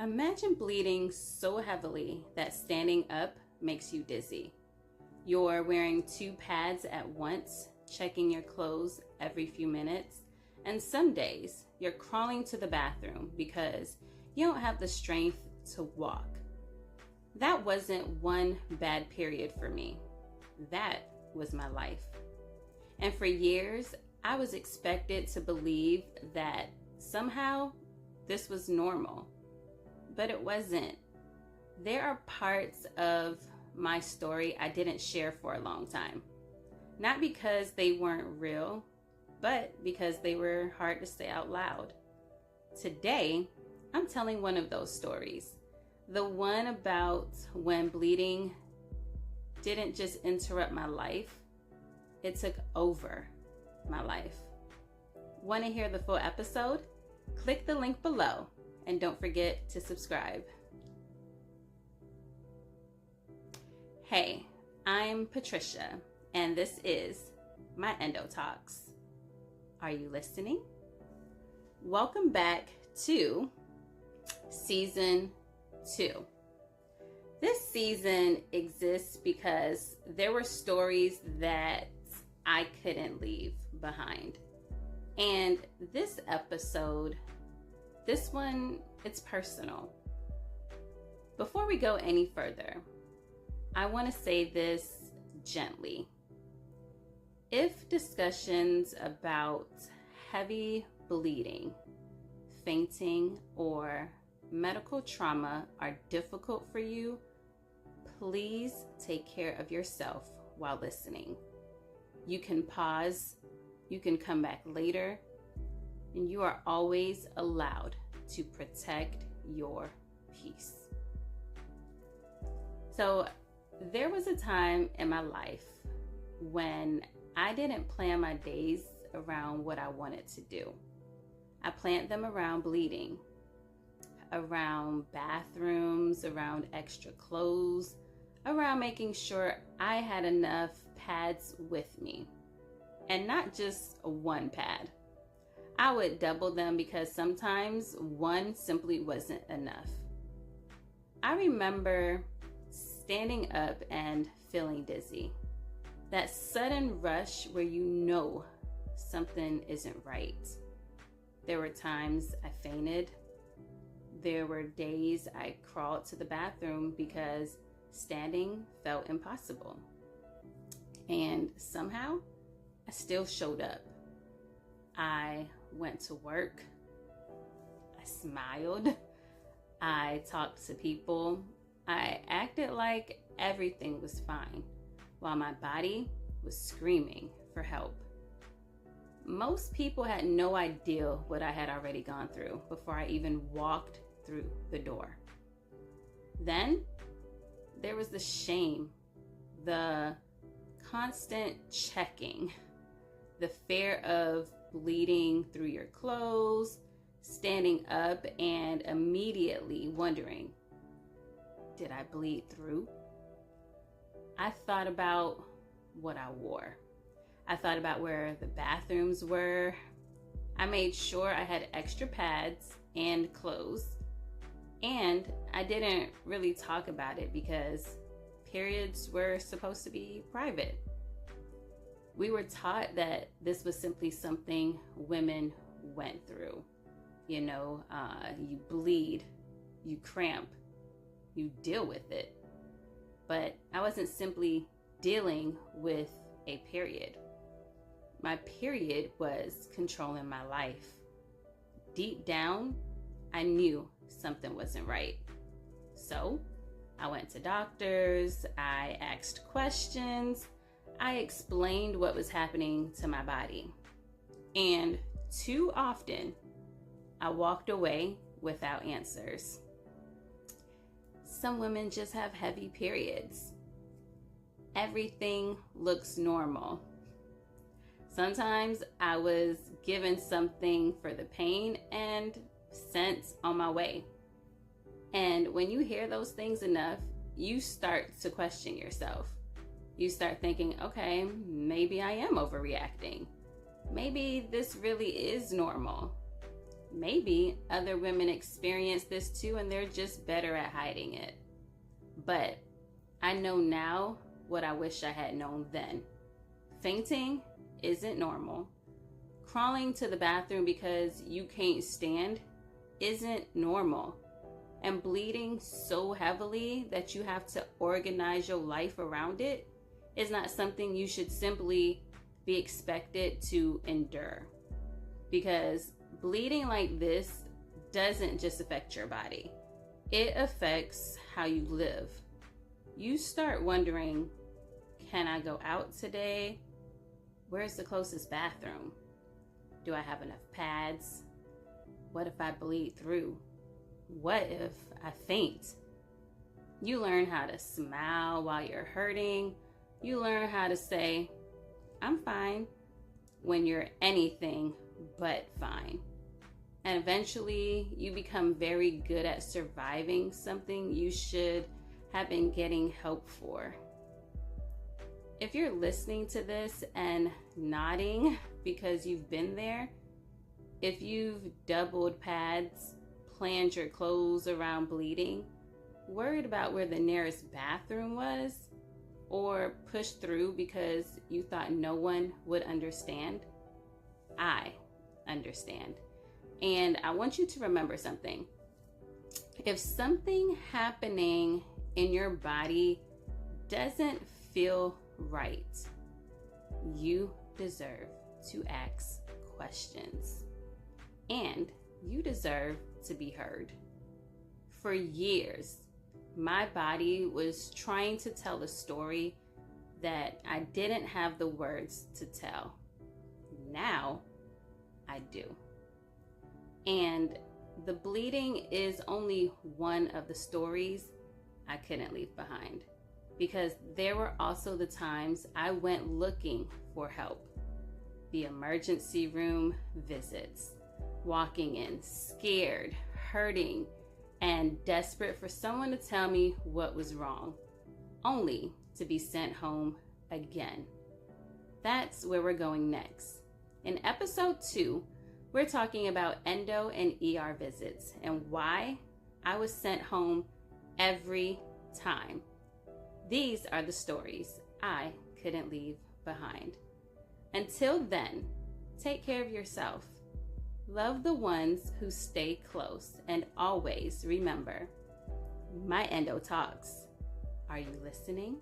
Imagine bleeding so heavily that standing up makes you dizzy. You're wearing 2 pads at once, checking your clothes every few minutes, and some days you're crawling to the bathroom because you don't have the strength to walk. That wasn't one bad period for me. That was my life. And for years, I was expected to believe that somehow this was normal. But it wasn't. There are parts of my story I didn't share for a long time. Not because they weren't real, but because they were hard to say out loud. Today, I'm telling one of those stories. The one about when bleeding didn't just interrupt my life, it took over my life. Want to hear the full episode? Click the link below. And don't forget to subscribe. Hey, I'm Patricia, and this is my Endo Talks. Are you listening? Welcome back to Season 2. This season exists because there were stories that I couldn't leave behind. And this episode, this one, it's personal. Before we go any further, I want to say this gently. If discussions about heavy bleeding, fainting, or medical trauma are difficult for you, please take care of yourself while listening. You can pause, you can come back later, and you are always allowed to protect your peace. So there was a time in my life when I didn't plan my days around what I wanted to do. I planned them around bleeding, around bathrooms, around extra clothes, around making sure I had enough pads with me. And not just one pad. I would double them because sometimes one simply wasn't enough. I remember standing up and feeling dizzy. That sudden rush where you know something isn't right. There were times I fainted. There were days I crawled to the bathroom because standing felt impossible. And somehow, I still showed up. I went to work. I smiled. I talked to people. I acted like everything was fine while my body was screaming for help. Most people had no idea what I had already gone through before I even walked through the door. Then there was the shame, the constant checking, the fear of bleeding through your clothes, standing up and immediately wondering, did I bleed through? I thought about what I wore. I thought about where the bathrooms were. I made sure I had extra pads and clothes. And I didn't really talk about it because periods were supposed to be private. We were taught that this was simply something women went through. You know, you bleed, you cramp, you deal with it. But I wasn't simply dealing with a period. My period was controlling my life. Deep down, I knew something wasn't right. So I went to doctors, I asked questions, I explained what was happening to my body. And too often, I walked away without answers. Some women just have heavy periods. Everything looks normal. Sometimes I was given something for the pain and sent on my way. And when you hear those things enough, you start to question yourself. You start thinking, okay, maybe I am overreacting. Maybe this really is normal. Maybe other women experience this too and they're just better at hiding it. But I know now what I wish I had known then. Fainting isn't normal. Crawling to the bathroom because you can't stand isn't normal. And bleeding so heavily that you have to organize your life around it is not something you should simply be expected to endure. Because bleeding like this doesn't just affect your body, it affects how you live. You start wondering, can I go out today? Where's the closest bathroom? Do I have enough pads? What if I bleed through? What if I faint? You learn how to smile while you're hurting. You learn how to say, I'm fine, when you're anything but fine. And eventually you become very good at surviving something you should have been getting help for. If you're listening to this and nodding because you've been there, if you've doubled pads, planned your clothes around bleeding, worried about where the nearest bathroom was, or pushed through because you thought no one would understand, I understand. And I want you to remember something. If something happening in your body doesn't feel right, you deserve to ask questions. And you deserve to be heard. For years, my body was trying to tell a story that I didn't have the words to tell. Now, I do. And the bleeding is only one of the stories I couldn't leave behind. Because there were also the times I went looking for help. The emergency room visits, walking in scared, hurting, and desperate for someone to tell me what was wrong, only to be sent home again. That's where we're going next. In episode 2, we're talking about endo and ER visits and why I was sent home every time. These are the stories I couldn't leave behind. Until then, take care of yourself. Love the ones who stay close, and always remember, my endo talks. Are you listening?